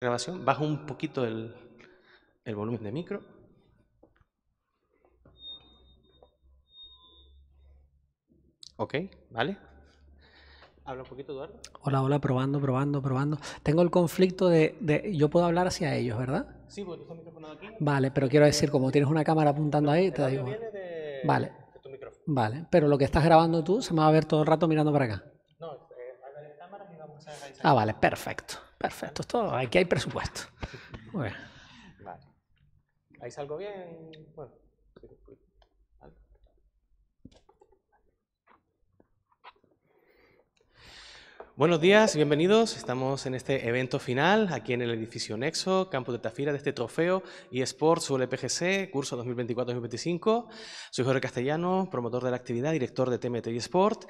Grabación, bajo un poquito el volumen de micro. Ok, vale. Habla un poquito, Eduardo. Hola, hola, probando, probando, probando. Tengo el conflicto de yo puedo hablar hacia ellos, ¿verdad? Sí, porque tú estás microfonado aquí. Vale, pero Yo quiero estoy decir, como tienes una cámara apuntando No, ahí, te el da audio igual. viene Vale, de tu micrófono. vale. Pero lo que estás grabando tú se me va a ver todo el rato mirando para acá. No, hay varias cámaras y vamos a realizar Ah, esto. vale, perfecto. ¿Vale? Perfecto. Esto, aquí hay presupuesto. Muy bien. Vale. Ahí salgo bien. Bueno, sí, vale. Buenos días y bienvenidos. Estamos en este evento final aquí en el edificio Nexo, Campus de Tafira, de este trofeo eSports ULPGC, curso 2024-2025. Soy Jorge Castellano, promotor de la actividad, director de TMT eSport.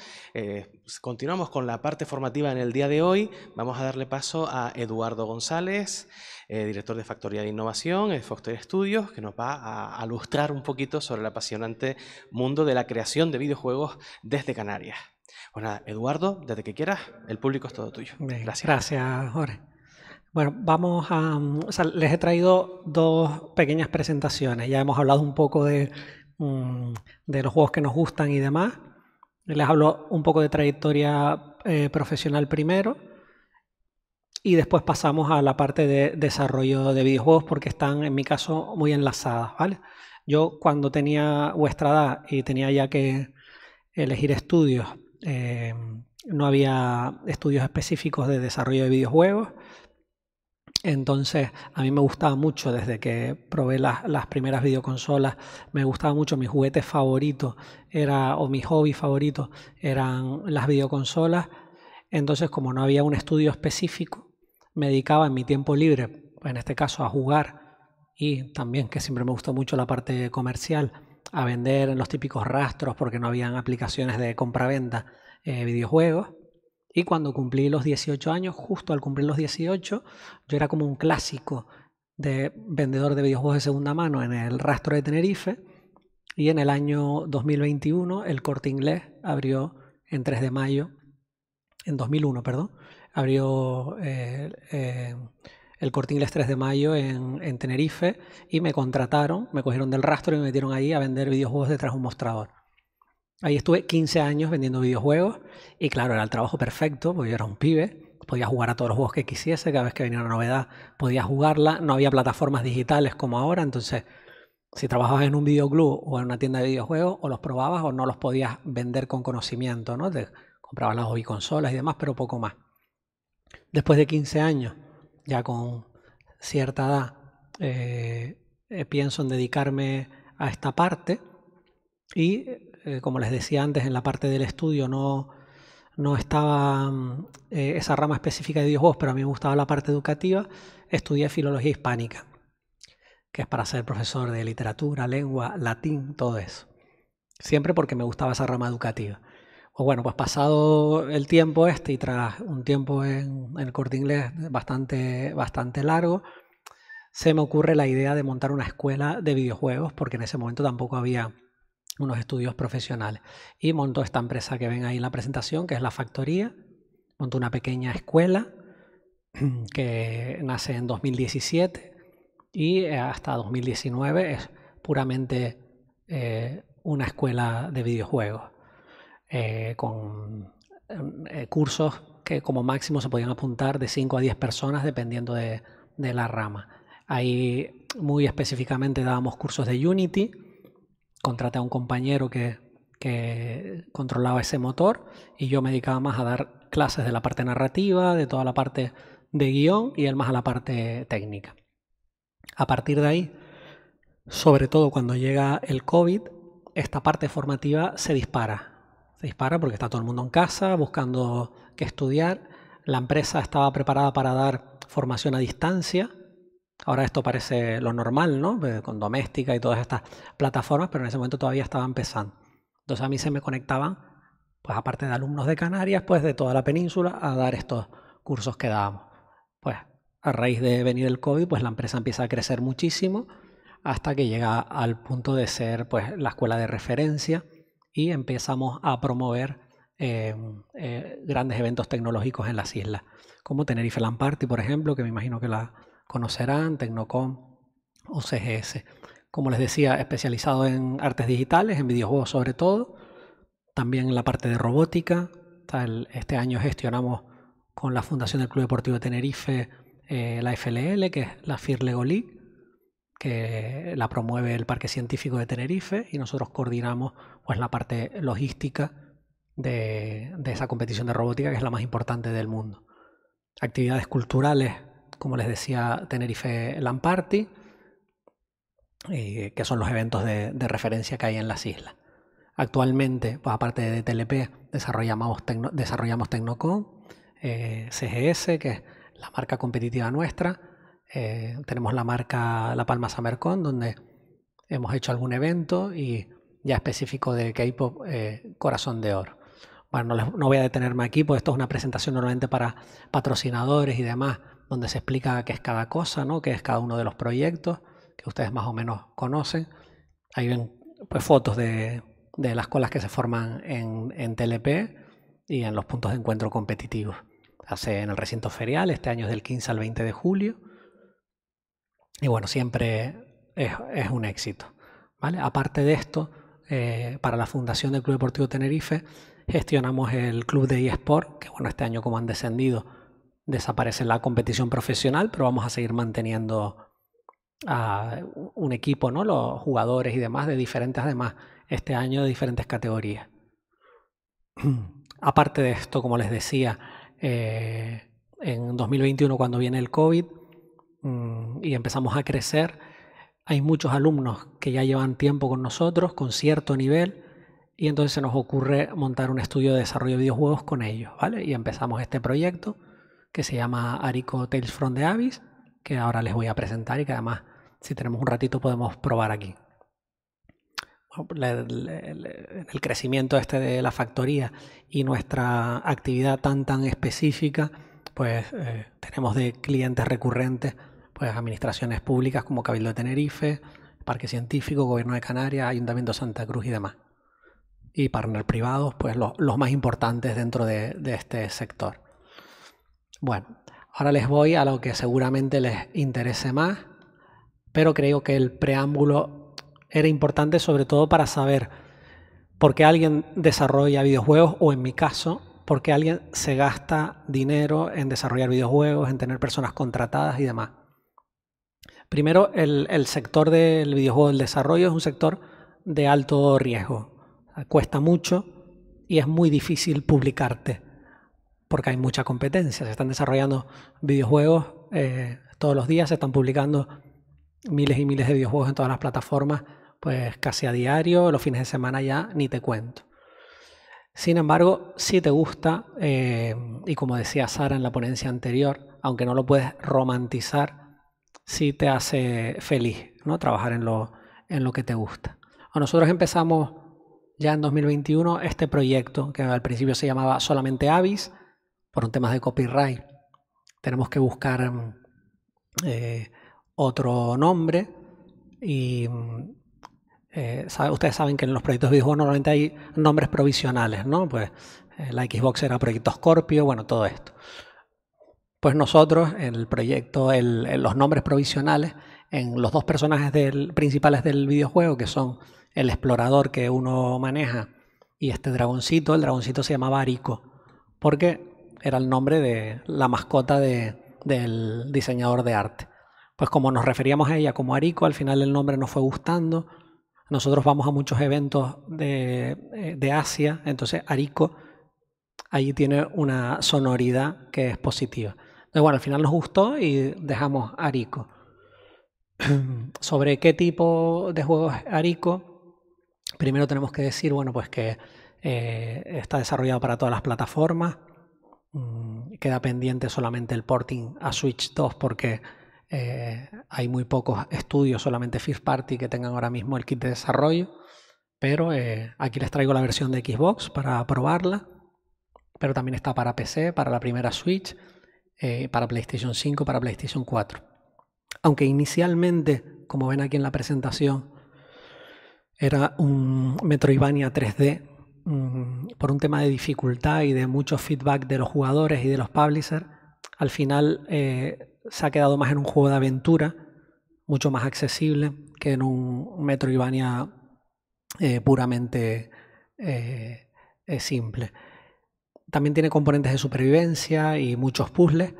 Continuamos con la parte formativa en el día de hoy. Vamos a darle paso a Eduardo González, director de Factoría de Innovación, de Foster Studios, que nos va a ilustrar un poquito sobre el apasionante mundo de la creación de videojuegos desde Canarias. Pues nada, Eduardo, desde que quieras, el público es todo tuyo. Bien, Gracias. gracias, Jorge. Bueno, vamos a... O sea, les he traído dos pequeñas presentaciones. Ya hemos hablado un poco mm, de los juegos que nos gustan y demás. Les hablo un poco de trayectoria profesional primero y después pasamos a la parte de desarrollo de videojuegos porque están, en mi caso, muy enlazadas, ¿vale? Yo cuando tenía vuestra edad y tenía ya que elegir estudios, eh, no había estudios específicos de desarrollo de videojuegos. Entonces, a mí me gustaba mucho, desde que probé las primeras videoconsolas, me gustaba mucho, mi juguete favorito era, o mi hobby favorito eran las videoconsolas. Entonces, como no había un estudio específico, me dedicaba en mi tiempo libre, en este caso a jugar y también, que siempre me gustó mucho la parte comercial, a vender en los típicos rastros porque no habían aplicaciones de compra-venta videojuegos. Y cuando cumplí los 18 años, justo al cumplir los 18, yo era como un clásico de vendedor de videojuegos de segunda mano en el rastro de Tenerife. Y en el año 2021 el Corte Inglés abrió en 3 de mayo, en 2001, perdón, abrió el Corte Inglés 3 de mayo en Tenerife y me contrataron, me cogieron del rastro y me metieron ahí a vender videojuegos detrás de un mostrador. Ahí estuve 15 años vendiendo videojuegos y claro, era el trabajo perfecto porque yo era un pibe, podía jugar a todos los juegos que quisiese, cada vez que venía una novedad podía jugarla, no había plataformas digitales como ahora, entonces si trabajabas en un videoclub o en una tienda de videojuegos o los probabas o no los podías vender con conocimiento, ¿no? Te comprabas las hobby consolas y demás, pero poco más. Después de 15 años, ya con cierta edad, pienso en dedicarme a esta parte y, como les decía antes, en la parte del estudio no estaba esa rama específica de videojuegos, pero a mí me gustaba la parte educativa. Estudié filología hispánica, que es para ser profesor de literatura, lengua, latín, todo eso. Siempre porque me gustaba esa rama educativa. Pues bueno, pues pasado el tiempo este y tras un tiempo en el Corte Inglés bastante largo, se me ocurre la idea de montar una escuela de videojuegos, porque en ese momento tampoco había unos estudios profesionales. Y montó esta empresa que ven ahí en la presentación, que es La Factoría. Montó una pequeña escuela que nace en 2017 y hasta 2019 es puramente una escuela de videojuegos con cursos que como máximo se podían apuntar de 5 a 10 personas dependiendo de la rama. Ahí muy específicamente dábamos cursos de Unity, contraté a un compañero que controlaba ese motor y yo me dedicaba más a dar clases de la parte narrativa, de toda la parte de guión y él más a la parte técnica. A partir de ahí, sobre todo cuando llega el COVID, esta parte formativa se dispara. Se dispara porque está todo el mundo en casa buscando qué estudiar. La empresa estaba preparada para dar formación a distancia. Ahora esto parece lo normal, ¿no? Con Doméstica y todas estas plataformas, pero en ese momento todavía estaba empezando. Entonces a mí se me conectaban, pues aparte de alumnos de Canarias, pues de toda la península a dar estos cursos que dábamos. Pues a raíz de venir el COVID, pues la empresa empieza a crecer muchísimo hasta que llega al punto de ser pues la escuela de referencia y empezamos a promover grandes eventos tecnológicos en las islas, como Tenerife LAN Party, por ejemplo, que me imagino que la conocerán, Tecnocom o CGS. Como les decía, especializado en artes digitales, en videojuegos sobre todo, también en la parte de robótica. Este año gestionamos con la Fundación del Club Deportivo de Tenerife la FLL, que es la FIR Lego League, que la promueve el Parque Científico de Tenerife, y nosotros coordinamos pues la parte logística de esa competición de robótica, que es la más importante del mundo. Actividades culturales, como les decía, Tenerife LAN Party, que son los eventos de referencia que hay en las islas. Actualmente, pues aparte de TLP, desarrollamos Tecnocom, CGS, que es la marca competitiva nuestra. Tenemos la marca La Palma SummerCon, donde hemos hecho algún evento, y ya específico de K-Pop, Corazón de Oro. Bueno, no voy a detenerme aquí, porque esto es una presentación normalmente para patrocinadores y demás, donde se explica qué es cada cosa, ¿no? Qué es cada uno de los proyectos, que ustedes más o menos conocen. Ahí ven pues fotos de las colas que se forman en TLP y en los puntos de encuentro competitivos. Hace en el recinto ferial, este año es del 15 al 20 de julio. Y bueno, siempre es un éxito, ¿vale? Aparte de esto, para la Fundación del Club Deportivo Tenerife gestionamos el club de eSport, que bueno, este año, como han descendido, desaparece la competición profesional, pero vamos a seguir manteniendo a un equipo, ¿no? Los jugadores y demás de diferentes, además, este año de diferentes categorías. Aparte de esto, como les decía, en 2021, cuando viene el COVID y empezamos a crecer, hay muchos alumnos que ya llevan tiempo con nosotros, con cierto nivel, y entonces se nos ocurre montar un estudio de desarrollo de videojuegos con ellos, ¿vale? Y empezamos este proyecto que se llama Arico Tales from the Abyss, que ahora les voy a presentar y que además, si tenemos un ratito, podemos probar aquí. Bueno, el crecimiento de la factoría y nuestra actividad tan específica, pues tenemos de clientes recurrentes pues administraciones públicas como Cabildo de Tenerife, Parque Científico, Gobierno de Canarias, Ayuntamiento de Santa Cruz y demás. Y partners privados, pues los más importantes dentro de este sector. Bueno, ahora les voy a lo que seguramente les interese más, pero creo que el preámbulo era importante sobre todo para saber por qué alguien desarrolla videojuegos, o en mi caso, por qué alguien se gasta dinero en desarrollar videojuegos, en tener personas contratadas y demás. Primero, el sector del videojuego del desarrollo es un sector de alto riesgo. Cuesta mucho y es muy difícil publicarte porque hay mucha competencia. Se están desarrollando videojuegos todos los días, se están publicando miles y miles de videojuegos en todas las plataformas, pues casi a diario, los fines de semana ya ni te cuento. Sin embargo, si te gusta, y como decía Sara en la ponencia anterior, aunque no lo puedes romantizar, sí te hace feliz, ¿no? Trabajar en lo que te gusta. Nosotros empezamos ya en 2021 este proyecto, que al principio se llamaba solamente Abyss, por un tema de copyright. Tenemos que buscar otro nombre y ustedes saben que en los proyectos de videojuegos normalmente hay nombres provisionales, ¿no? Pues la Xbox era Proyecto Scorpio, bueno, todo esto. Pues nosotros, en el proyecto, los nombres provisionales, en los dos personajes principales del videojuego, que son el explorador que uno maneja y este dragoncito, el dragoncito se llamaba Arico, porque era el nombre de la mascota del diseñador de arte. Pues como nos referíamos a ella como Arico, al final el nombre nos fue gustando. Nosotros vamos a muchos eventos de Asia, entonces Arico ahí tiene una sonoridad que es positiva. Entonces, bueno, al final nos gustó y dejamos Arico. ¿Sobre qué tipo de juego es Arico? Primero tenemos que decir, bueno, pues que está desarrollado para todas las plataformas. Queda pendiente solamente el porting a Switch 2 porque hay muy pocos estudios, solamente First Party, que tengan ahora mismo el kit de desarrollo. Pero aquí les traigo la versión de Xbox para probarla. Pero también está para PC, para la primera Switch, para PlayStation 5, para PlayStation 4. Aunque inicialmente, como ven aquí en la presentación, era un Metroidvania 3D por un tema de dificultad y de mucho feedback de los jugadores y de los publishers, al final se ha quedado más en un juego de aventura, mucho más accesible que en un Metroidvania puramente simple. También tiene componentes de supervivencia y muchos puzzles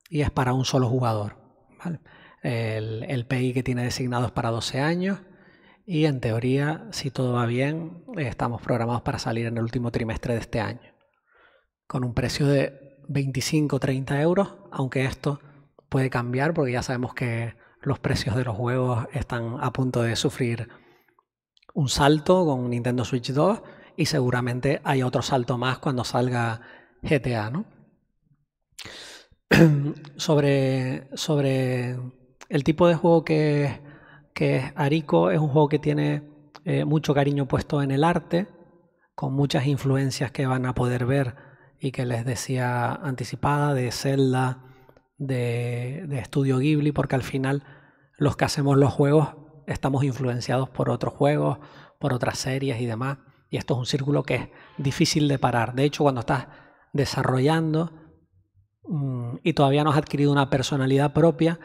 y es para un solo jugador, ¿vale? El PI que tiene designado es para 12 años y en teoría, si todo va bien, estamos programados para salir en el último trimestre de este año, con un precio de 25 o 30 euros, aunque esto puede cambiar porque ya sabemos que los precios de los juegos están a punto de sufrir un salto con Nintendo Switch 2 y seguramente hay otro salto más cuando salga GTA, ¿no? Sobre el tipo de juego que es Arico, es un juego que tiene mucho cariño puesto en el arte, con muchas influencias que van a poder ver y que les decía anticipada, de Zelda, de Estudio Ghibli, porque al final los que hacemos los juegos estamos influenciados por otros juegos, por otras series y demás, y esto es un círculo que es difícil de parar. De hecho, cuando estás desarrollando y todavía no has adquirido una personalidad propia,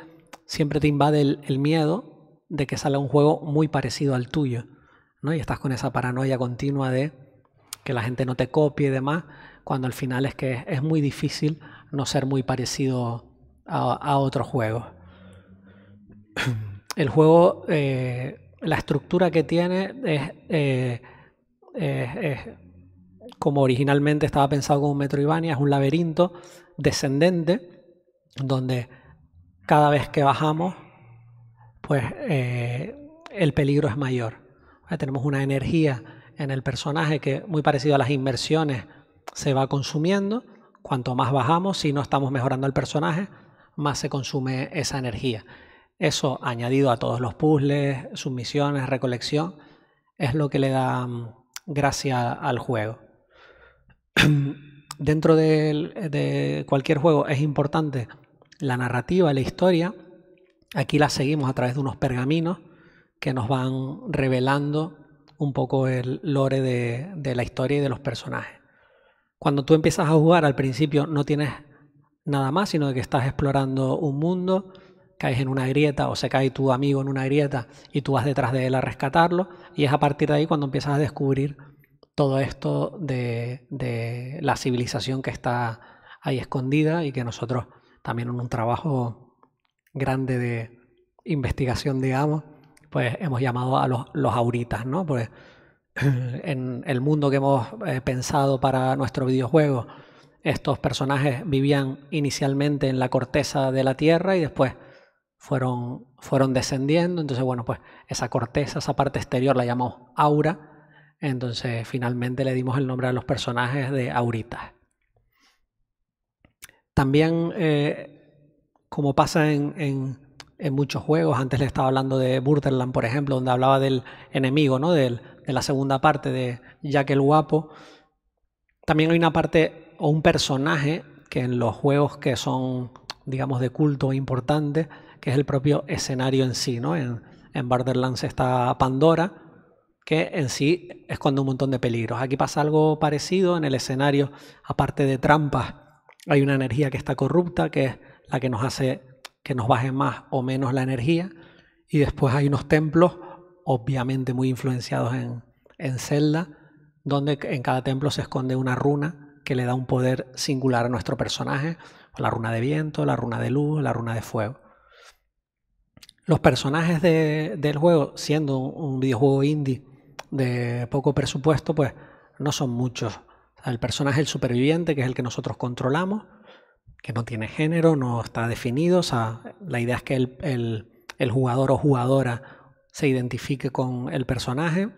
siempre te invade el miedo de que salga un juego muy parecido al tuyo, ¿no? Y estás con esa paranoia continua de que la gente no te copie y demás, cuando al final es que es muy difícil no ser muy parecido a otros juegos. El juego, la estructura que tiene es como originalmente estaba pensado como un Metroidvania, es un laberinto descendente donde cada vez que bajamos pues el peligro es mayor. Tenemos una energía en el personaje que, muy parecido a las inmersiones, se va consumiendo. Cuanto más bajamos, si no estamos mejorando el personaje, más se consume esa energía. Eso, añadido a todos los puzzles, submisiones, recolección, es lo que le da gracia al juego. Dentro de cualquier juego es importante la narrativa, la historia. Aquí la seguimos a través de unos pergaminos que nos van revelando un poco el lore de la historia y de los personajes. Cuando tú empiezas a jugar, al principio no tienes nada más, sino que estás explorando un mundo, caes en una grieta o se cae tu amigo en una grieta y tú vas detrás de él a rescatarlo, y es a partir de ahí cuando empiezas a descubrir todo esto de la civilización que está ahí escondida y que nosotros también en un trabajo grande de investigación, digamos, pues hemos llamado a los auritas, ¿no? Pues en el mundo que hemos pensado para nuestro videojuego, estos personajes vivían inicialmente en la corteza de la Tierra y después fueron descendiendo. Entonces, bueno, pues esa corteza, esa parte exterior la llamamos aura. Entonces, finalmente le dimos el nombre a los personajes de auritas. También, como pasa en muchos juegos, antes le estaba hablando de Borderlands, por ejemplo, donde hablaba del enemigo, ¿no? De la segunda parte de Jack el Guapo. También hay una parte o un personaje que en los juegos que son, digamos, de culto importantes, que es el propio escenario en sí, ¿no? En Borderlands está Pandora, que en sí esconde un montón de peligros. Aquí pasa algo parecido. En el escenario, aparte de trampas, hay una energía que está corrupta, que es la que nos hace que nos baje más o menos la energía. Y después hay unos templos, obviamente muy influenciados en Zelda, donde en cada templo se esconde una runa que le da un poder singular a nuestro personaje. La runa de viento, la runa de luz, la runa de fuego. Los personajes del juego, siendo un videojuego indie de poco presupuesto, pues no son muchos. O sea, el personaje, el superviviente, que es el que nosotros controlamos, que no tiene género, no está definido. O sea, la idea es que el jugador o jugadora se identifique con el personaje.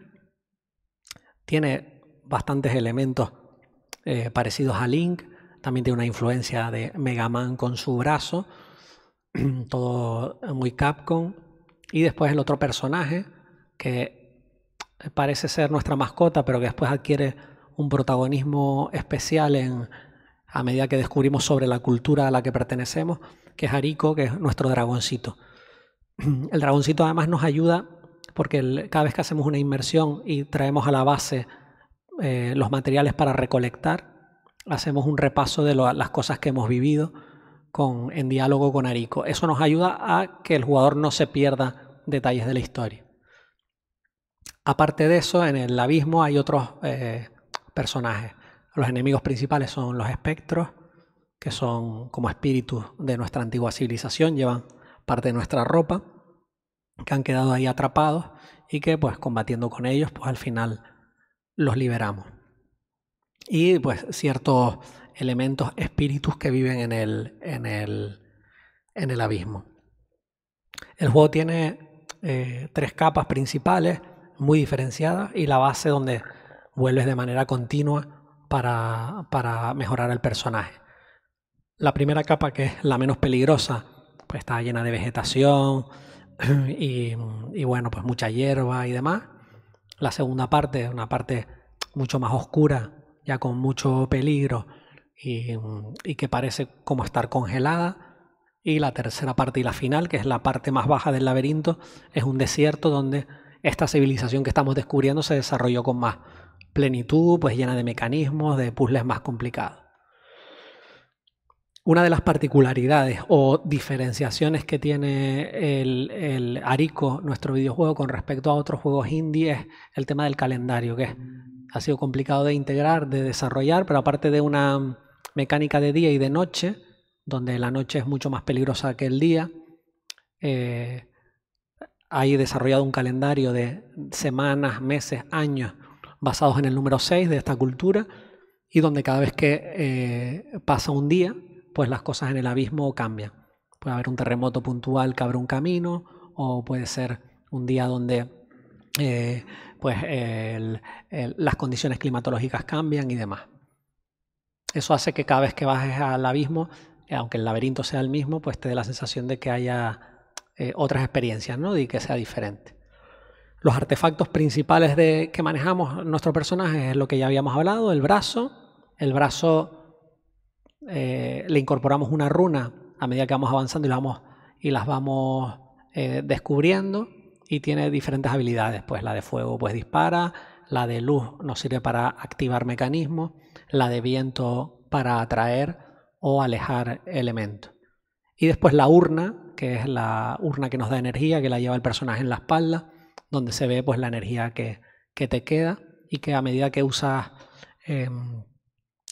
Tiene bastantes elementos parecidos a Link. También tiene una influencia de Mega Man con su brazo. Todo muy Capcom. Y después el otro personaje que parece ser nuestra mascota, pero que después adquiere un protagonismo especial a medida que descubrimos sobre la cultura a la que pertenecemos, que es Arico, que es nuestro dragoncito. El dragoncito además nos ayuda porque cada vez que hacemos una inmersión y traemos a la base los materiales para recolectar, hacemos un repaso de las cosas que hemos vivido en diálogo con Arico. Eso nos ayuda a que el jugador no se pierda detalles de la historia. Aparte de eso, en el abismo hay otros personajes. Los enemigos principales son los espectros, que son como espíritus de nuestra antigua civilización, llevan parte de nuestra ropa, que han quedado ahí atrapados y que pues combatiendo con ellos pues al final los liberamos. Y pues ciertos elementos, espíritus que viven en el abismo. El juego tiene 3 capas principales muy diferenciadas y la base donde vuelves de manera continua para mejorar el personaje. La primera capa, que es la menos peligrosa, pues está llena de vegetación y bueno, pues mucha hierba y demás. La segunda parte es una parte mucho más oscura, ya con mucho peligro y que parece como estar congelada. Y la tercera parte y la final, que es la parte más baja del laberinto, es un desierto donde esta civilización que estamos descubriendo se desarrolló con más plenitud, pues llena de mecanismos, de puzzles más complicados. Una de las particularidades o diferenciaciones que tiene el Arico, nuestro videojuego, con respecto a otros juegos indie es el tema del calendario, que ha sido complicado de integrar, de desarrollar, pero aparte de una mecánica de día y de noche, donde la noche es mucho más peligrosa que el día, hay desarrollado un calendario de semanas, meses, años, basados en el número 6 de esta cultura, y donde cada vez que pasa un día, pues las cosas en el abismo cambian. Puede haber un terremoto puntual que abre un camino, o puede ser un día donde las condiciones climatológicas cambian y demás. Eso hace que cada vez que bajes al abismo, aunque el laberinto sea el mismo, pues te dé la sensación de que haya otras experiencias, ¿no? Y que sea diferente. Los artefactos principales que manejamos nuestro personaje es lo que ya habíamos hablado, el brazo. El brazo le incorporamos una runa a medida que vamos avanzando y las vamos descubriendo, y tiene diferentes habilidades. Pues la de fuego pues dispara, la de luz nos sirve para activar mecanismos, la de viento para atraer o alejar elementos. Y después la urna, que es la urna que nos da energía, que la lleva el personaje en la espalda, donde se ve pues la energía que te queda, y que a medida que usas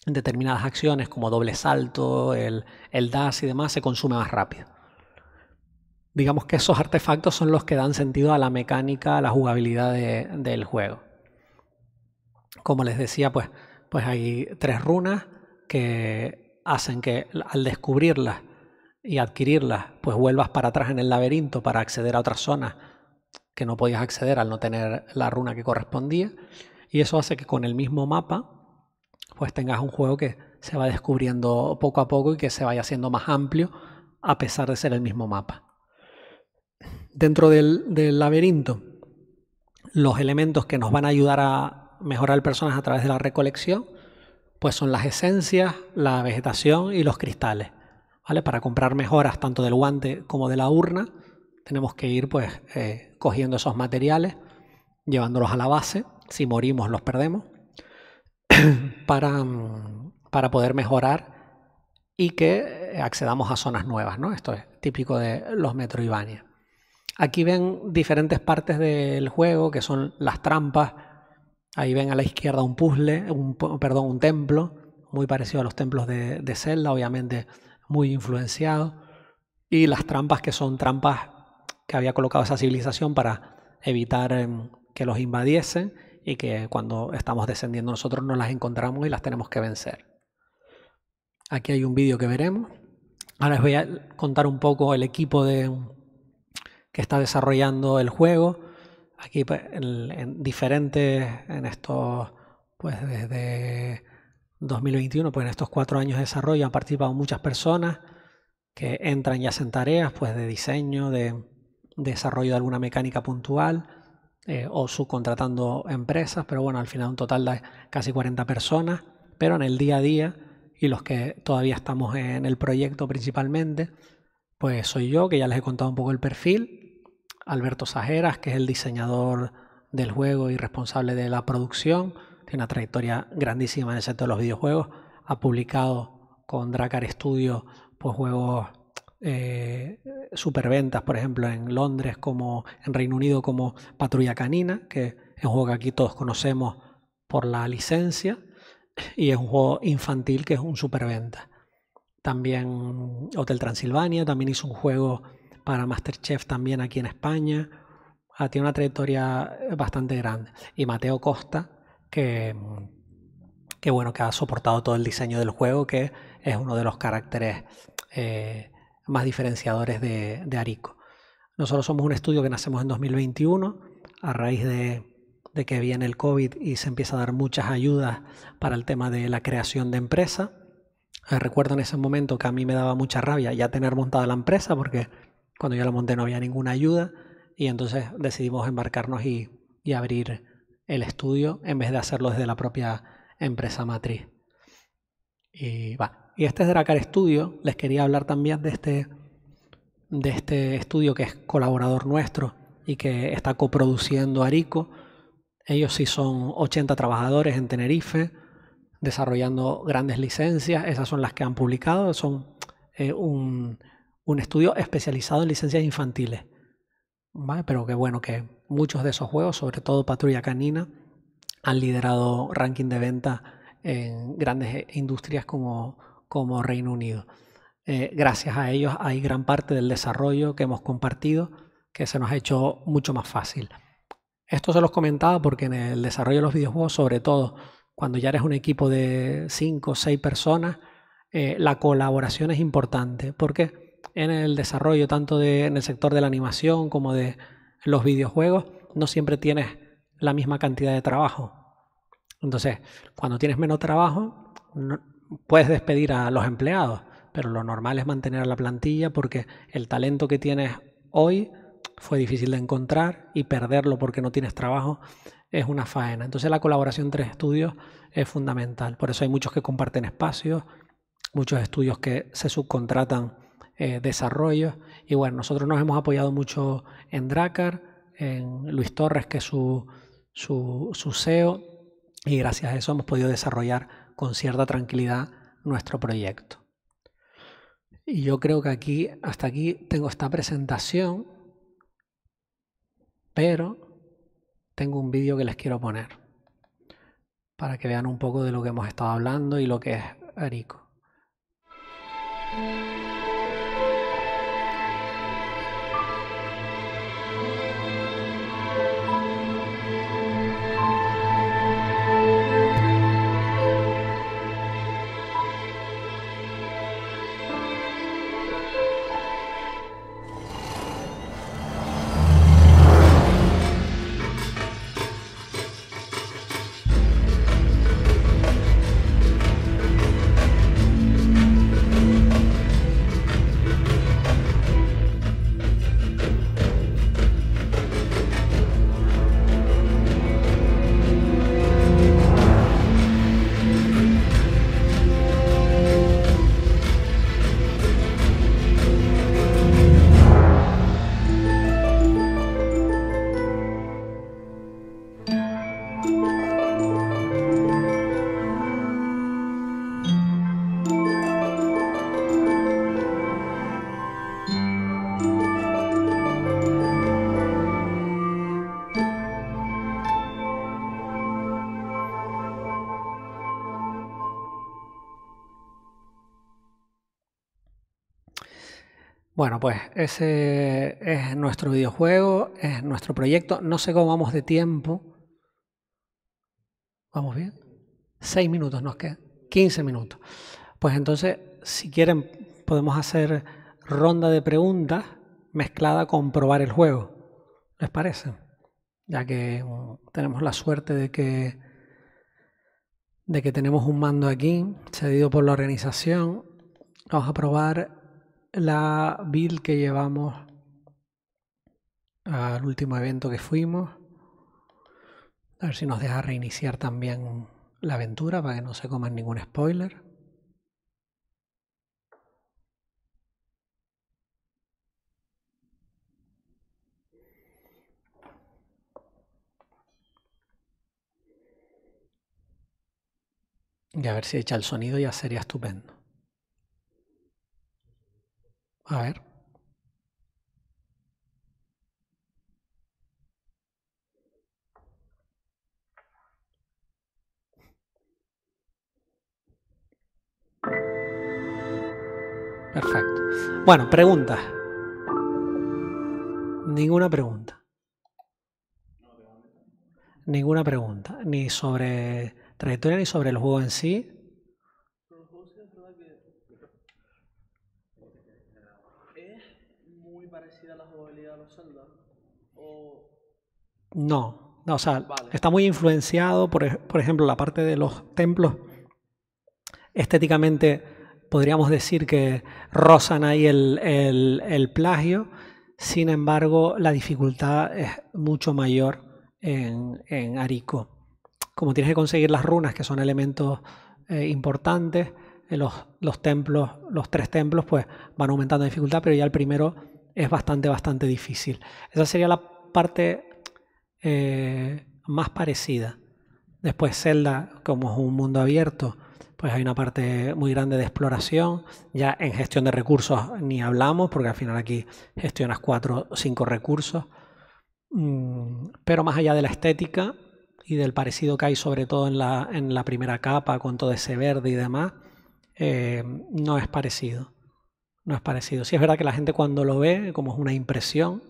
determinadas acciones como doble salto, el dash y demás, se consume más rápido. Digamos que esos artefactos son los que dan sentido a la mecánica, a la jugabilidad del juego. Como les decía, pues hay 3 runas que hacen que al descubrirlas y adquirirlas, pues vuelvas para atrás en el laberinto para acceder a otras zonas que no podías acceder al no tener la runa que correspondía, y eso hace que con el mismo mapa pues tengas un juego que se va descubriendo poco a poco y que se vaya haciendo más amplio a pesar de ser el mismo mapa. Dentro del laberinto, los elementos que nos van a ayudar a mejorar el personaje a través de la recolección pues son las esencias, la vegetación y los cristales, ¿vale? Para comprar mejoras tanto del guante como de la urna tenemos que ir pues cogiendo esos materiales, llevándolos a la base. Si morimos los perdemos para poder mejorar y que accedamos a zonas nuevas, ¿no? Esto es típico de los Metroidvania. Aquí ven diferentes partes del juego, que son las trampas. Ahí ven a la izquierda un puzzle, un templo, muy parecido a los templos de Zelda, obviamente muy influenciado. Y las trampas, que son trampas que había colocado esa civilización para evitar que los invadiesen, y que cuando estamos descendiendo nosotros nos las encontramos y las tenemos que vencer. Aquí hay un vídeo que veremos. Ahora les voy a contar un poco el equipo que está desarrollando el juego. Aquí pues, en estos, pues desde 2021, pues en estos 4 años de desarrollo han participado muchas personas que entran y hacen tareas pues de diseño, de desarrollo de alguna mecánica puntual, o subcontratando empresas, pero bueno, al final un total de casi 40 personas, pero en el día a día, y los que todavía estamos en el proyecto principalmente, pues soy yo, que ya les he contado un poco el perfil, Alberto Sajeras, que es el diseñador del juego y responsable de la producción, tiene una trayectoria grandísima en el sector de los videojuegos. Ha publicado con Drakkar Studio pues, juegos superventas, por ejemplo, en Londres, como en Reino Unido, como Patrulla Canina, que es un juego que aquí todos conocemos por la licencia, y es un juego infantil que es un superventa. También Hotel Transilvania, también hizo un juego para MasterChef también aquí en España. Tiene una trayectoria bastante grande. Y Mateo Costa, que bueno, que ha soportado todo el diseño del juego, que es uno de los caracteres más diferenciadores de Arico. Nosotros somos un estudio que nacemos en 2021 a raíz de que viene el COVID y se empieza a dar muchas ayudas para el tema de la creación de empresa. Recuerdo en ese momento que a mí me daba mucha rabia ya tener montada la empresa, porque cuando yo la monté no había ninguna ayuda, y entonces decidimos embarcarnos y abrir el estudio en vez de hacerlo desde la propia empresa matriz. Y este es Drakkar Studio. Les quería hablar también de este estudio que es colaborador nuestro y que está coproduciendo Arico. Ellos sí son 80 trabajadores en Tenerife, desarrollando grandes licencias. Esas son las que han publicado. Son un estudio especializado en licencias infantiles, ¿vale? Pero que bueno, que muchos de esos juegos, sobre todo Patrulla Canina, han liderado ranking de venta en grandes industrias como Reino Unido. Gracias a ellos hay gran parte del desarrollo que hemos compartido que se nos ha hecho mucho más fácil. Esto se los comentaba porque en el desarrollo de los videojuegos, sobre todo cuando ya eres un equipo de 5 o 6 personas, la colaboración es importante, porque en el desarrollo tanto en el sector de la animación como de los videojuegos no siempre tienes la misma cantidad de trabajo. Entonces, cuando tienes menos trabajo, puedes despedir a los empleados, pero lo normal es mantener a la plantilla porque el talento que tienes hoy fue difícil de encontrar y perderlo porque no tienes trabajo es una faena. Entonces la colaboración entre estudios es fundamental. Por eso hay muchos que comparten espacios, muchos estudios que se subcontratan desarrollos. Y bueno, nosotros nos hemos apoyado mucho en Drakkar, en Luis Torres, que es su CEO, y gracias a eso hemos podido desarrollar con cierta tranquilidad nuestro proyecto. Y yo creo que hasta aquí tengo esta presentación, pero tengo un vídeo que les quiero poner para que vean un poco de lo que hemos estado hablando y lo que es Arico. Bueno, pues ese es nuestro videojuego, es nuestro proyecto. No sé cómo vamos de tiempo. ¿Vamos bien? 6 minutos nos quedan. 15 minutos. Pues entonces, si quieren, podemos hacer ronda de preguntas mezclada con probar el juego. ¿Les parece? Ya que tenemos la suerte de que tenemos un mando aquí, cedido por la organización. Vamos a probar la build que llevamos al último evento que fuimos. A ver si nos deja reiniciar también la aventura para que no se coman ningún spoiler. Y a ver si echa el sonido, ya sería estupendo. A ver. Perfecto. Bueno, preguntas. Ninguna pregunta. Ninguna pregunta. Ni sobre trayectoria ni sobre el juego en sí. ¿Es muy parecida a la jugabilidad de los Zelda? ¿O No, o sea, Vale. está muy influenciado, por ejemplo, la parte de los templos. Estéticamente podríamos decir que rozan ahí el plagio, sin embargo, la dificultad es mucho mayor en Arico. Como tienes que conseguir las runas, que son elementos importantes, los templos, los 3 templos, pues van aumentando de dificultad, pero ya el primero es bastante difícil. Esa sería la parte más parecida. Después Zelda, como es un mundo abierto, pues hay una parte muy grande de exploración. Ya en gestión de recursos ni hablamos, porque al final aquí gestionas 4 o 5 recursos. Pero más allá de la estética y del parecido que hay sobre todo en la primera capa, con todo ese verde y demás, no es parecido. No es parecido. Sí es verdad que la gente cuando lo ve, como es una impresión,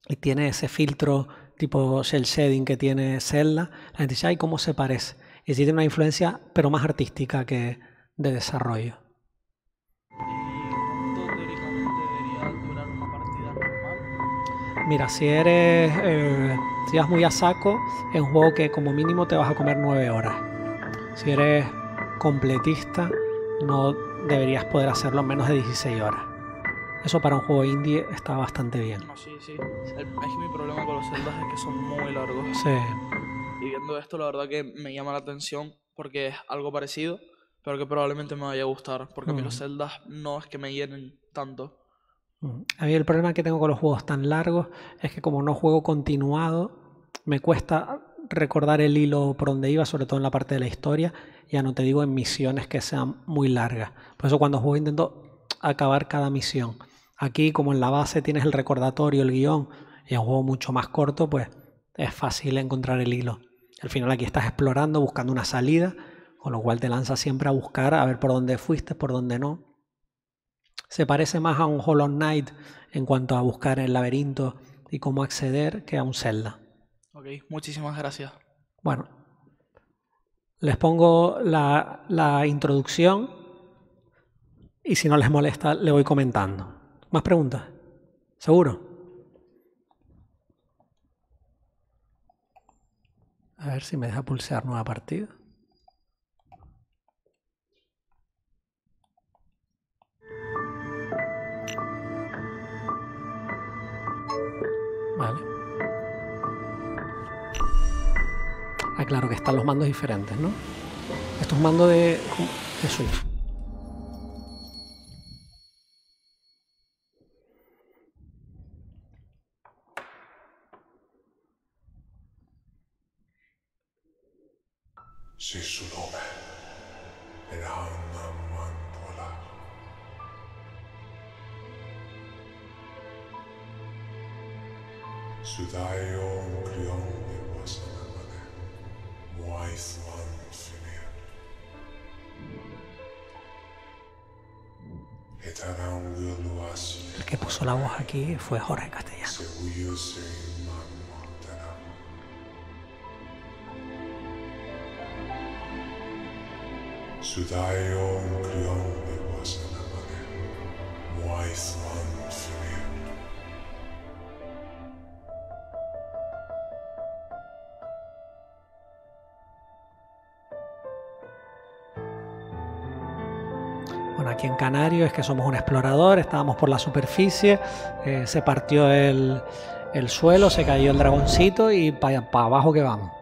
y tiene ese filtro tipo shell shading que tiene Zelda, la gente dice, ay, ¿cómo se parece? Y sí tiene una influencia, pero más artística que de desarrollo. ¿Y cuánto teóricamente debería durar una partida normal? Mira, si vas muy a saco, es un juego que como mínimo te vas a comer 9 horas. Si eres completista, no deberías poder hacerlo en menos de 16 horas. Eso para un juego indie está bastante bien. No, sí. Es que mi problema con los Zeldas es que son muy largos. Sí. Y viendo esto, la verdad que me llama la atención porque es algo parecido, pero que probablemente me vaya a gustar. Porque a mí los Zeldas no es que me llenen tanto. A mí el problema que tengo con los juegos tan largos es que como no juego continuado, me cuesta recordar el hilo por donde iba, sobre todo en la parte de la historia, ya no te digo en misiones que sean muy largas. Por eso cuando juego intento acabar cada misión. Aquí como en la base tienes el recordatorio, el guión, y es un juego mucho más corto, pues es fácil encontrar el hilo. Al final aquí estás explorando, buscando una salida, con lo cual te lanzas siempre a buscar, a ver por dónde fuiste, por dónde no. Se parece más a un Hollow Knight en cuanto a buscar el laberinto y cómo acceder que a un Zelda. Ok, muchísimas gracias. Bueno, les pongo la introducción y si no les molesta le voy comentando. ¿Más preguntas? ¿Seguro? A ver si me deja pulsar nueva partida. Vale. Ah, claro que están los mandos diferentes, ¿no? Esto es un mando de Switch. Si su nome era una manpola. Sudayo kriyon de wasanamane, muaiswan finir. El que puso la voz aquí fue Jorge Castellano. Sudayo kriyon de wasanamane, muaiswan finir. Bueno, aquí en Canario es que somos un explorador, estábamos por la superficie, se partió el suelo, se cayó el dragoncito y para abajo que vamos.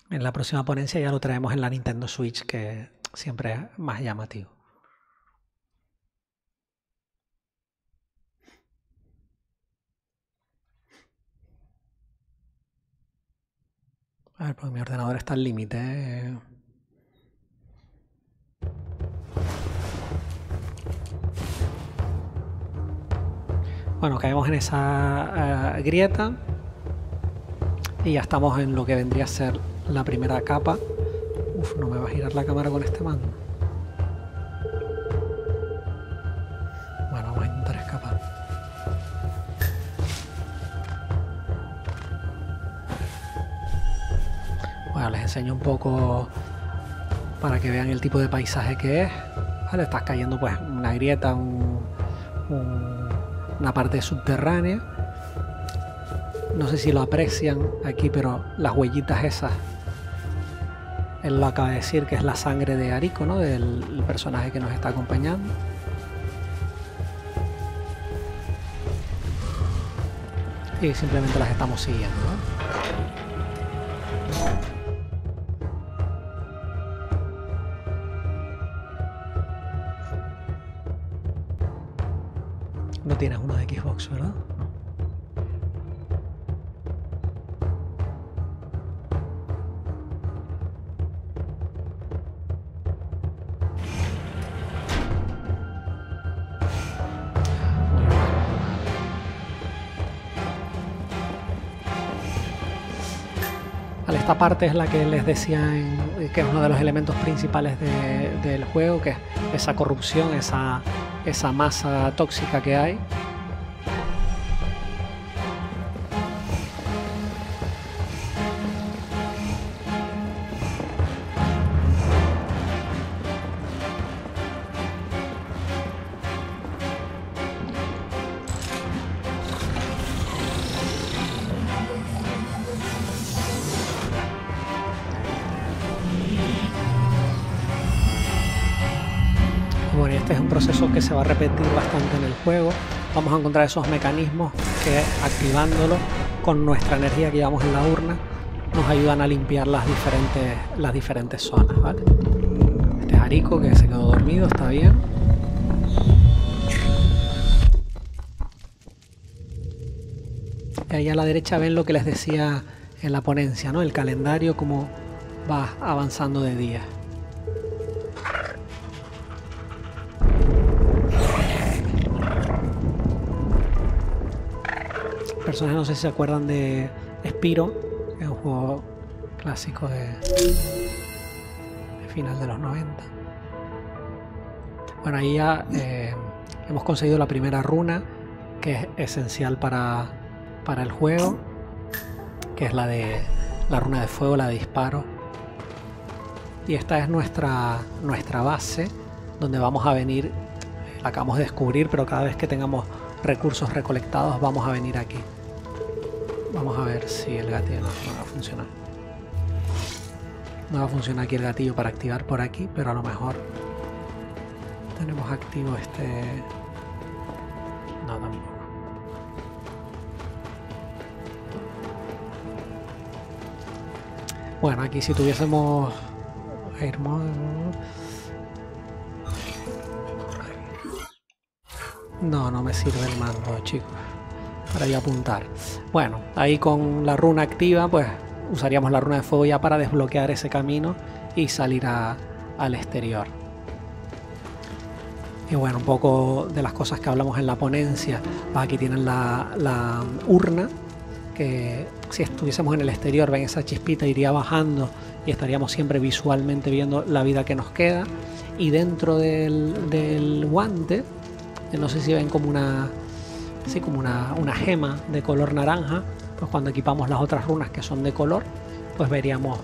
En la próxima ponencia ya lo traemos en la Nintendo Switch, que siempre es más llamativo. A ver, porque mi ordenador está al límite, ¿eh? Bueno, caemos en esa grieta y ya estamos en lo que vendría a ser la primera capa. Uf, no me va a girar la cámara con este mando. Bueno, vamos a intentar escapar. Bueno, les enseño un poco para que vean el tipo de paisaje que es. Vale, estás cayendo pues una grieta, una parte subterránea. No sé si lo aprecian aquí, pero las huellitas esas, él lo acaba de decir que es la sangre de Ariko, ¿no? Del personaje que nos está acompañando. Y simplemente las estamos siguiendo, ¿no? No tienes uno de Xbox, ¿verdad? No. Vale, esta parte es la que les decía que es uno de los elementos principales del juego, que es esa corrupción, esa masa tóxica que hay. Bueno, este es un proceso que se va a repetir bastante en el juego. Vamos a encontrar esos mecanismos que, activándolo con nuestra energía que llevamos en la urna, nos ayudan a limpiar las diferentes zonas, ¿vale? Este es Ariko, que se quedó dormido, está bien. Y ahí a la derecha ven lo que les decía en la ponencia, ¿no? El calendario, cómo va avanzando de día. Personas, no sé si se acuerdan de Spyro, que es un juego clásico de final de los 90. Bueno, ahí ya hemos conseguido la primera runa, que es esencial para el juego, que es la runa de fuego, la de disparo. Y esta es nuestra base, donde vamos a venir, la acabamos de descubrir, pero cada vez que tengamos recursos recolectados vamos a venir aquí. Vamos a ver si el gatillo no va a funcionar. No va a funcionar aquí el gatillo para activar por aquí, pero a lo mejor tenemos activo este... No, tampoco. Bueno, aquí si tuviésemos... No me sirve el mando, chicos, para ir a apuntar. Bueno, ahí con la runa activa, pues usaríamos la runa de fuego ya para desbloquear ese camino y salir al exterior. Y bueno, un poco de las cosas que hablamos en la ponencia. Pues aquí tienen la urna, que si estuviésemos en el exterior, ven esa chispita, iría bajando y estaríamos siempre visualmente viendo la vida que nos queda. Y dentro del guante, no sé si ven como una gema de color naranja, pues cuando equipamos las otras runas que son de color, pues veríamos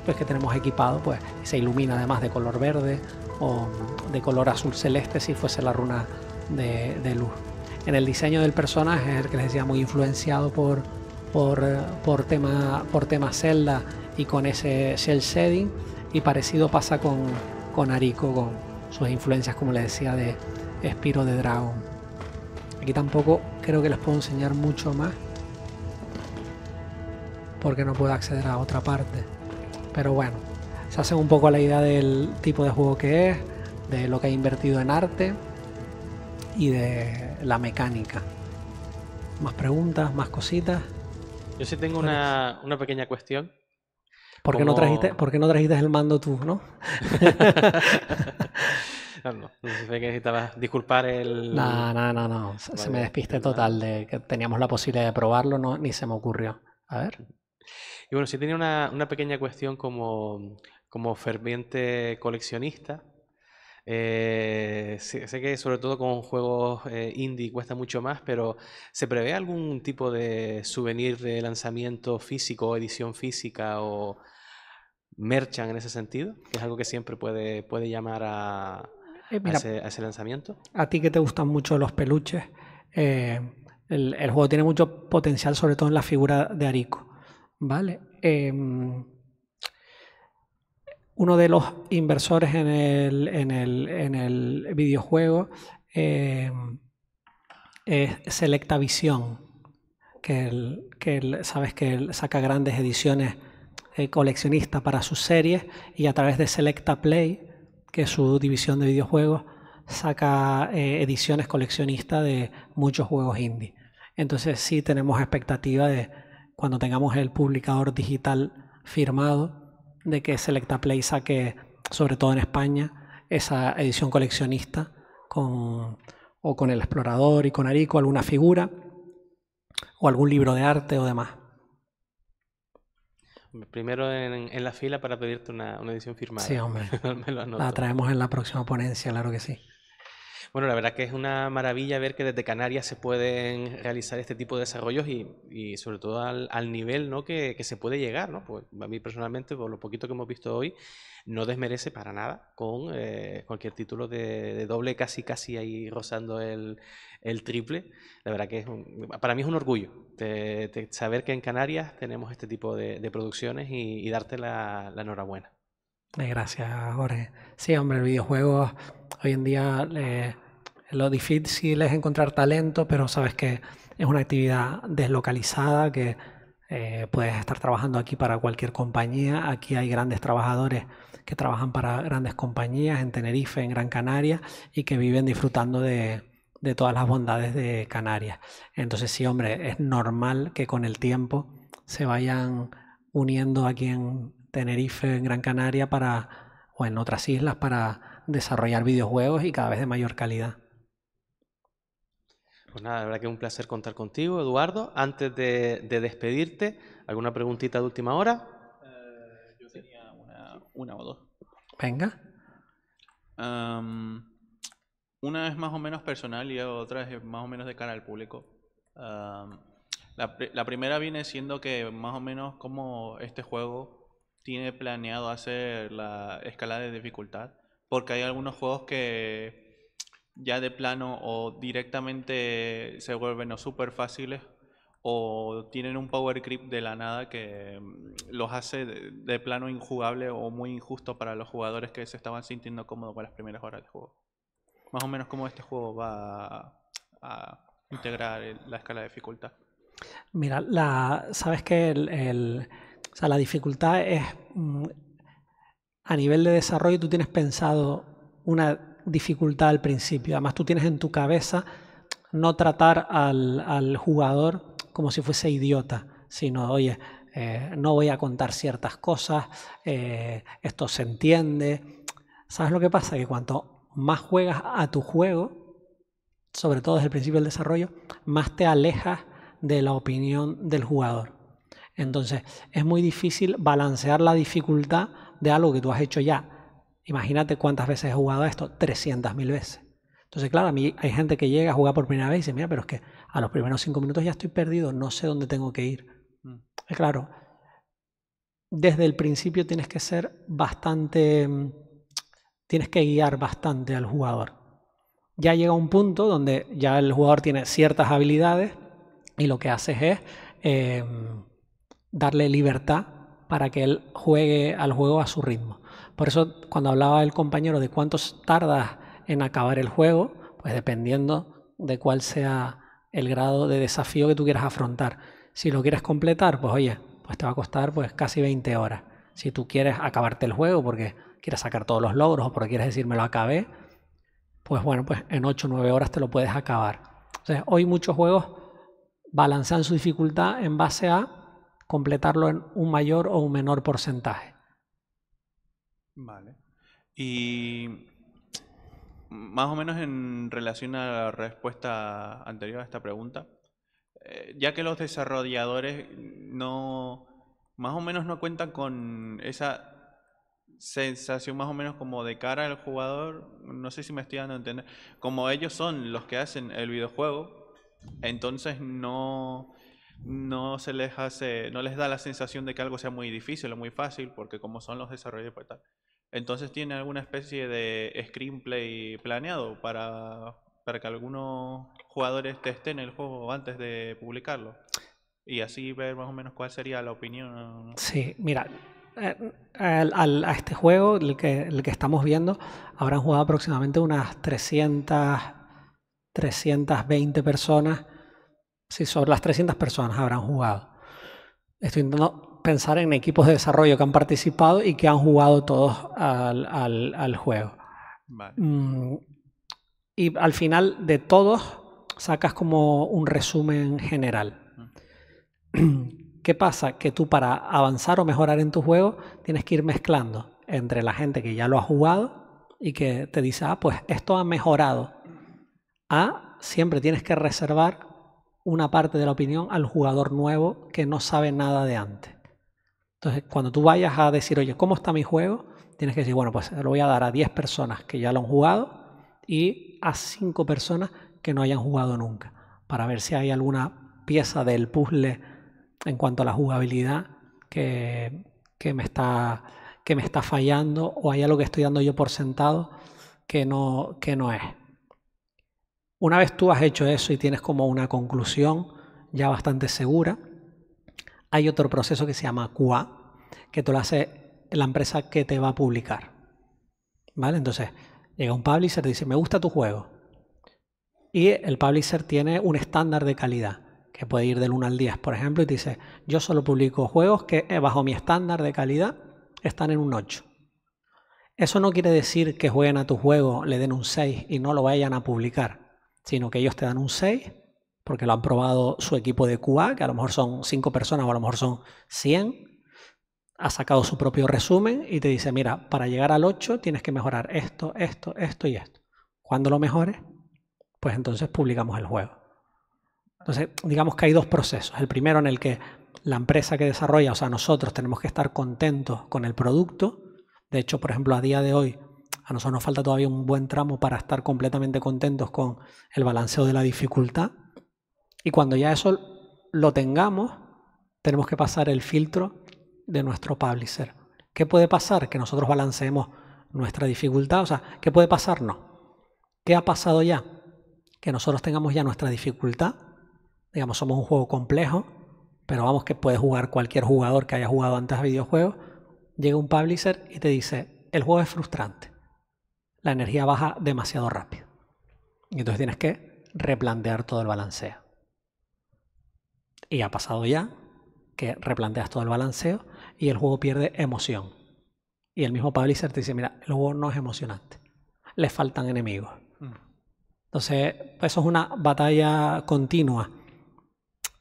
pues que tenemos equipado, pues se ilumina además de color verde o de color azul celeste si fuese la runa de luz. En el diseño del personaje es el que les decía, muy influenciado por tema Zelda y con ese shell shading, y parecido pasa con Ariko, con sus influencias, como les decía, de Spyro the Dragon. Aquí tampoco creo que les puedo enseñar mucho más porque no puedo acceder a otra parte, pero bueno, se hacen un poco a la idea del tipo de juego que es, de lo que ha invertido en arte y de la mecánica. Más preguntas, más cositas. Yo sí tengo una pequeña cuestión. ¿Por qué no trajiste el mando tú, no? No sé que necesitabas disculpar el... No. Se me despiste total de que teníamos la posibilidad de probarlo, no, ni se me ocurrió. A ver. Y bueno, sí tenía una pequeña cuestión como ferviente coleccionista. Sé que sobre todo con juegos indie cuesta mucho más, pero ¿se prevé algún tipo de souvenir de lanzamiento físico o edición física o merchan en ese sentido? Que es algo que siempre puede llamar a Mira, ese lanzamiento. a ti que te gustan mucho los peluches, eh, el juego tiene mucho potencial, sobre todo en la figura de Arico, ¿vale? Uno de los inversores en el videojuego es Selecta Visión, sabes que él saca grandes ediciones coleccionistas para sus series, y a través de Selecta Play, que es su división de videojuegos, saca ediciones coleccionistas de muchos juegos indie. Entonces sí tenemos expectativa de, cuando tengamos el publicador digital firmado, de que Selecta Play saque, sobre todo en España, esa edición coleccionista con el explorador y con Arico, alguna figura o algún libro de arte o demás. Primero en la fila para pedirte una edición firmada. Sí, hombre. Me lo anoto. La traemos en la próxima ponencia, claro que sí. Bueno, la verdad que es una maravilla ver que desde Canarias se pueden realizar este tipo de desarrollos y sobre todo al nivel, ¿no? que se puede llegar, ¿no? Pues a mí personalmente, por lo poquito que hemos visto hoy, no desmerece para nada con cualquier título de doble, casi ahí rozando el triple. La verdad que para mí es un orgullo de saber que en Canarias tenemos este tipo de producciones y darte la enhorabuena. Gracias, Jorge. Sí, hombre, el videojuego hoy en día lo difícil es encontrar talento, pero sabes que es una actividad deslocalizada, que puedes estar trabajando aquí para cualquier compañía. Aquí hay grandes trabajadores que trabajan para grandes compañías en Tenerife, en Gran Canaria, y que viven disfrutando de todas las bondades de Canarias. Entonces sí, hombre, es normal que con el tiempo se vayan uniendo aquí en Tenerife, en Gran Canaria, o en otras islas, para desarrollar videojuegos y cada vez de mayor calidad. Pues nada, la verdad que es un placer contar contigo, Eduardo. Antes de despedirte, ¿alguna preguntita de última hora? Yo tenía una o dos. Venga. Una es más o menos personal y otra es más o menos de cara al público. La primera viene siendo que más o menos como este juego tiene planeado hacer la escala de dificultad, porque hay algunos juegos que ya de plano o directamente se vuelven o súper fáciles o tienen un power creep de la nada que los hace de plano injugable o muy injusto para los jugadores que se estaban sintiendo cómodos con las primeras horas del juego. Más o menos cómo este juego va a integrar la escala de dificultad. Mira, sabes que la dificultad es a nivel de desarrollo. Tú tienes pensado una dificultad al principio. Además, tú tienes en tu cabeza no tratar al jugador como si fuese idiota, sino, oye, no voy a contar ciertas cosas, esto se entiende. ¿Sabes lo que pasa? Que cuanto más juegas a tu juego, sobre todo desde el principio del desarrollo, más te alejas de la opinión del jugador. Entonces, es muy difícil balancear la dificultad de algo que tú has hecho ya. Imagínate cuántas veces he jugado a esto, 300.000 veces. Entonces, claro, a mí hay gente que llega a jugar por primera vez y dice, mira, pero es que a los primeros 5 minutos ya estoy perdido, no sé dónde tengo que ir. Claro, desde el principio tienes que guiar bastante al jugador. Ya llega un punto donde ya el jugador tiene ciertas habilidades y lo que haces es darle libertad para que él juegue al juego a su ritmo. Por eso, cuando hablaba el compañero de cuánto tardas en acabar el juego, pues dependiendo de cuál sea el grado de desafío que tú quieras afrontar. Si lo quieres completar, pues oye, pues te va a costar pues casi 20 horas. Si tú quieres acabarte el juego porque quieres sacar todos los logros o porque quieres decir me lo acabé, pues bueno, pues en 8 o 9 horas te lo puedes acabar. Entonces, hoy muchos juegos balancean su dificultad en base a completarlo en un mayor o un menor porcentaje. Vale. Y más o menos en relación a la respuesta anterior a esta pregunta, ya que los desarrolladores más o menos no cuentan con esa sensación más o menos como de cara al jugador, no sé si me estoy dando a entender, como ellos son los que hacen el videojuego, entonces no se les hace, no les da la sensación de que algo sea muy difícil o muy fácil, porque como son los desarrolladores pues tal. Entonces tiene alguna especie de screenplay planeado para que algunos jugadores testen el juego antes de publicarlo. Y así ver más o menos cuál sería la opinión. Sí, mira, a este juego, el que estamos viendo, habrán jugado aproximadamente unas 320 personas. Sí, sobre las 300 personas habrán jugado. Estoy intentando pensar en equipos de desarrollo que han participado y que han jugado todos al juego. Vale. Y al final de todos sacas como un resumen general. ¿Qué pasa? Que tú para avanzar o mejorar en tu juego tienes que ir mezclando entre la gente que ya lo ha jugado y que te dice, pues esto ha mejorado. Siempre tienes que reservar una parte de la opinión al jugador nuevo que no sabe nada de antes. Entonces, cuando tú vayas a decir, oye, ¿cómo está mi juego? Tienes que decir, bueno, pues lo voy a dar a 10 personas que ya lo han jugado y a 5 personas que no hayan jugado nunca, para ver si hay alguna pieza del puzzle en cuanto a la jugabilidad que me está fallando, o hay algo que estoy dando yo por sentado que no es. Una vez tú has hecho eso y tienes como una conclusión ya bastante segura, hay otro proceso que se llama QA, que te lo hace la empresa que te va a publicar. ¿Vale? Entonces, llega un publisher y dice, me gusta tu juego. Y el publisher tiene un estándar de calidad, que puede ir del 1 al 10, por ejemplo, y te dice, yo solo publico juegos que bajo mi estándar de calidad están en un 8. Eso no quiere decir que jueguen a tu juego, le den un 6 y no lo vayan a publicar, sino que ellos te dan un 6 porque lo han probado su equipo de QA, que a lo mejor son 5 personas o a lo mejor son 100, ha sacado su propio resumen y te dice, mira, para llegar al 8 tienes que mejorar esto, esto, esto y esto. Cuando lo mejores, pues entonces publicamos el juego. Entonces, digamos que hay dos procesos. El primero en el que la empresa que desarrolla, o sea, nosotros tenemos que estar contentos con el producto. De hecho, por ejemplo, a día de hoy, a nosotros nos falta todavía un buen tramo para estar completamente contentos con el balanceo de la dificultad. Y cuando ya eso lo tengamos, tenemos que pasar el filtro de nuestro publisher. ¿Qué puede pasar? Que nosotros balanceemos nuestra dificultad. O sea, ¿qué puede pasar? No. ¿Qué ha pasado ya? Que nosotros tengamos ya nuestra dificultad. Digamos, somos un juego complejo, pero vamos, que puede jugar cualquier jugador que haya jugado antes a videojuegos. Llega un publisher y te dice, el juego es frustrante. La energía baja demasiado rápido. Y entonces tienes que replantear todo el balanceo. Y ha pasado ya que replanteas todo el balanceo y el juego pierde emoción. Y el mismo publisher te dice, mira, el juego no es emocionante. Le faltan enemigos. Entonces, eso es una batalla continua.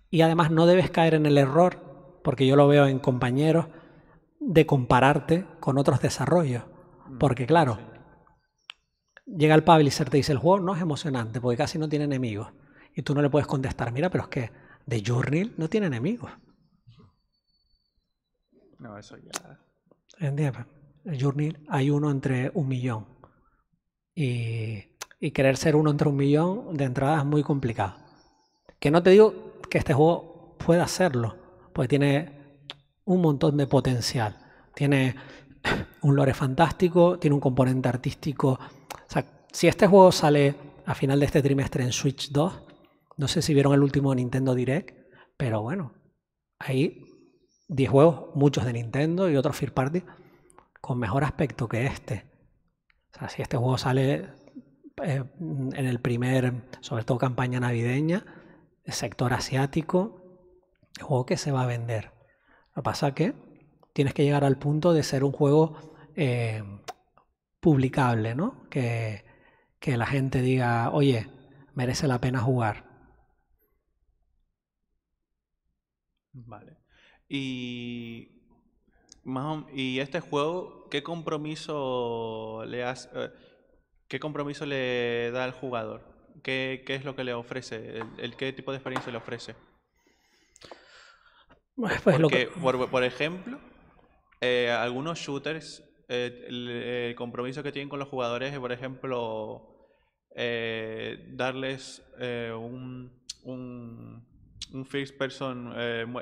Y además no debes caer en el error, porque yo lo veo en compañeros, de compararte con otros desarrollos. Porque claro, llega el publisher, te dice, el juego no es emocionante porque casi no tiene enemigos. Y tú no le puedes contestar, mira, pero es que The Journey no tiene enemigos. No, eso ya. ¿Entiendes? El Journey hay uno entre 1.000.000. Y querer ser uno entre 1.000.000 de entrada es muy complicado. Que no te digo que este juego pueda hacerlo, porque tiene un montón de potencial. Tiene un lore fantástico, tiene un componente artístico. O sea, si este juego sale a final de este trimestre en Switch 2, no sé si vieron el último Nintendo Direct, pero bueno, hay 10 juegos, muchos de Nintendo y otros first party, con mejor aspecto que este. O sea, si este juego sale en el primer, sobre todo campaña navideña, el sector asiático, el juego que se va a vender. Lo que pasa es que tienes que llegar al punto de ser un juego publicable, ¿no? Que la gente diga, oye, merece la pena jugar. Vale. Y, y este juego, qué compromiso le da al jugador? ¿Qué es lo que le ofrece? ¿Qué tipo de experiencia le ofrece? Pues lo que... Porque, por ejemplo, algunos shooters, el compromiso que tienen con los jugadores es, por ejemplo, darles un first person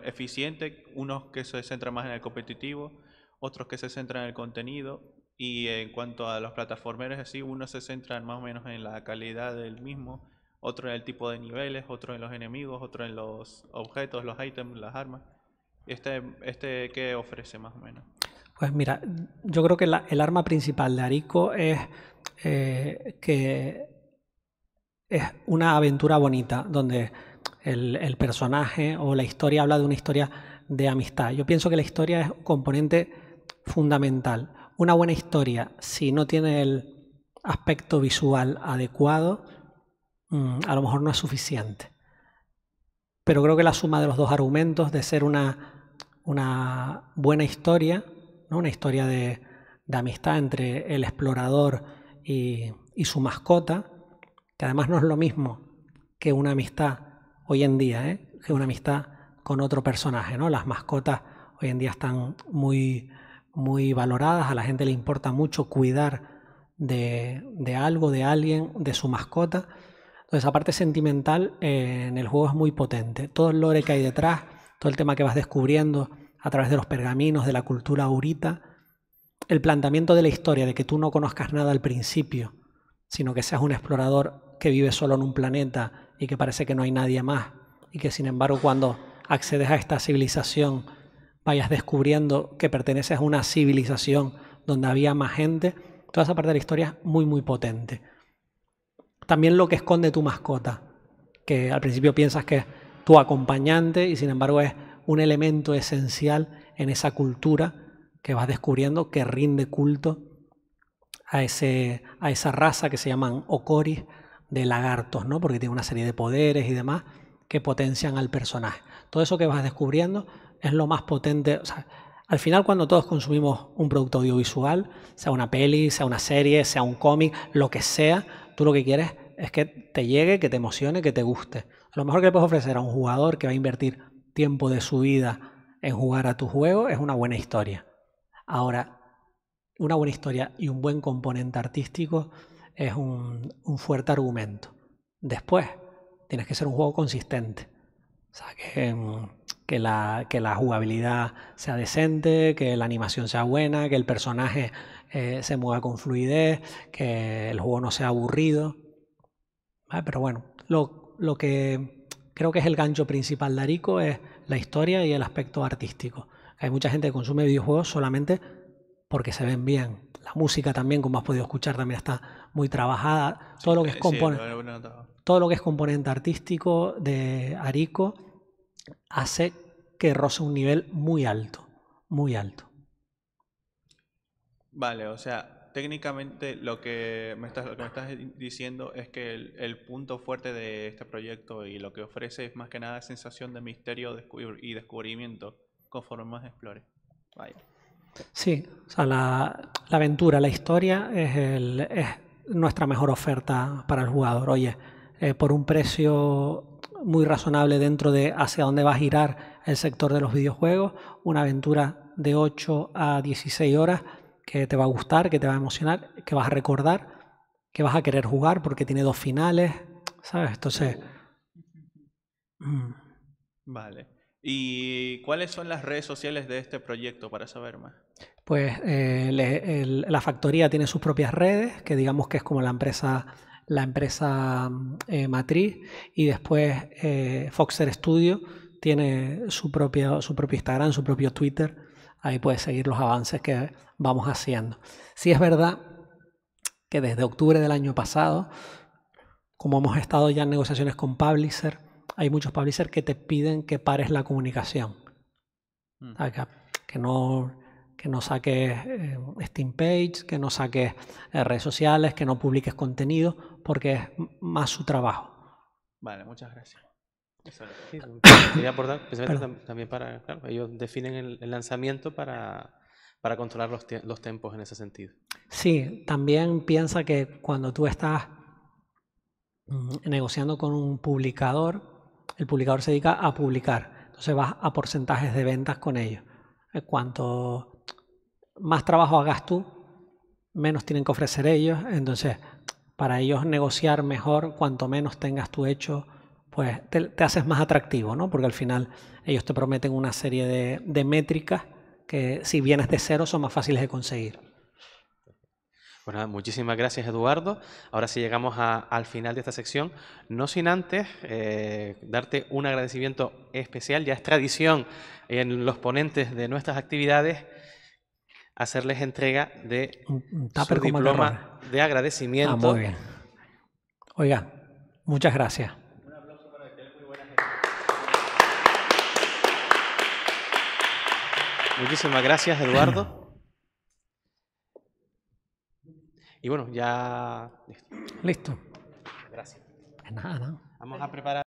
eficiente, unos que se centran más en el competitivo, otros que se centran en el contenido, y en cuanto a los plataformeros así, unos se centran más o menos en la calidad del mismo, otro en el tipo de niveles, otro en los enemigos, otro en los objetos, los ítems, las armas. ¿Qué ofrece más o menos? Pues mira, yo creo que el arma principal de Arico es que es una aventura bonita, donde el personaje o la historia habla de una historia de amistad. Yo pienso que la historia es un componente fundamental. Una buena historia, si no tiene el aspecto visual adecuado, a lo mejor no es suficiente. Pero creo que la suma de los dos argumentos de ser una buena historia, ¿no? Una historia de amistad entre el explorador y su mascota, que además no es lo mismo que una amistad hoy en día, que una amistad con otro personaje, ¿no? Las mascotas hoy en día están muy, muy valoradas, a la gente le importa mucho cuidar de algo, de alguien, de su mascota. Entonces, esa parte sentimental en el juego es muy potente. Todo el lore que hay detrás, todo el tema que vas descubriendo a través de los pergaminos, de la cultura aurita, el planteamiento de la historia, de que tú no conozcas nada al principio, sino que seas un explorador que vive solo en un planeta y que parece que no hay nadie más, y que sin embargo cuando accedes a esta civilización vayas descubriendo que perteneces a una civilización donde había más gente. Toda esa parte de la historia es muy, muy potente. También lo que esconde tu mascota, que al principio piensas que es tu acompañante y sin embargo es un elemento esencial en esa cultura que vas descubriendo, que rinde culto a esa raza que se llaman Ocoris de lagartos, ¿no? Porque tiene una serie de poderes y demás que potencian al personaje. Todo eso que vas descubriendo es lo más potente. O sea, al final, cuando todos consumimos un producto audiovisual, sea una peli, sea una serie, sea un cómic, lo que sea, tú lo que quieres es que te llegue, que te emocione, que te guste. Lo mejor que le puedes ofrecer a un jugador que va a invertir tiempo de su vida en jugar a tu juego es una buena historia. Ahora, una buena historia y un buen componente artístico es un fuerte argumento. Después, tienes que ser un juego consistente. O sea, que la jugabilidad sea decente, que la animación sea buena, que el personaje se mueva con fluidez, que el juego no sea aburrido. ¿Vale? Pero bueno, lo que creo que es el gancho principal de Arico es la historia y el aspecto artístico. Hay mucha gente que consume videojuegos solamente porque se ven bien. La música también, como has podido escuchar, también está muy trabajada. Todo lo que es todo lo que es componente artístico de Arico hace que roce un nivel muy alto, muy alto. Vale, o sea, técnicamente lo que me estás diciendo es que el punto fuerte de este proyecto y lo que ofrece es más que nada sensación de misterio y descubrimiento conforme más explores. Vaya. Sí, o sea, la aventura, la historia es nuestra mejor oferta para el jugador. Oye, por un precio muy razonable dentro de hacia dónde va a girar el sector de los videojuegos, una aventura de 8 a 16 horas que te va a gustar, que te va a emocionar, que vas a recordar, que vas a querer jugar porque tiene 2 finales, ¿sabes? Entonces... Vale. ¿Y cuáles son las redes sociales de este proyecto para saber más? Pues la factoría tiene sus propias redes, que digamos que es como la empresa matriz, y después Foxer Studio tiene su propio Instagram, su propio Twitter. Ahí puedes seguir los avances que vamos haciendo. Sí es verdad que desde octubre del año pasado, como hemos estado ya en negociaciones con publisher, hay muchos publishers que te piden que pares la comunicación. Que no saques Steam page, que no saques redes sociales, que no publiques contenido, porque es más su trabajo. Vale, muchas gracias. Sí, quería aportar, precisamente también para, claro, ellos definen el lanzamiento para controlar los tempos en ese sentido. Sí, también piensa que cuando tú estás negociando con un publicador, el publicador se dedica a publicar, entonces vas a porcentajes de ventas con ellos. Cuanto más trabajo hagas tú, menos tienen que ofrecer ellos, entonces para ellos negociar mejor, cuanto menos tengas tú hecho, pues te haces más atractivo, ¿no? Porque al final ellos te prometen una serie de métricas que si vienes de cero son más fáciles de conseguir. Pues nada, muchísimas gracias, Eduardo. Ahora sí llegamos al final de esta sección, no sin antes darte un agradecimiento especial. Ya es tradición en los ponentes de nuestras actividades hacerles entrega de Un su tupper con diploma macarrones. de agradecimiento. Muy bien. Oiga, muchas gracias. Muchísimas gracias, Eduardo. Y bueno, ya... Listo. Gracias. Pues nada, ¿no? Vamos a preparar...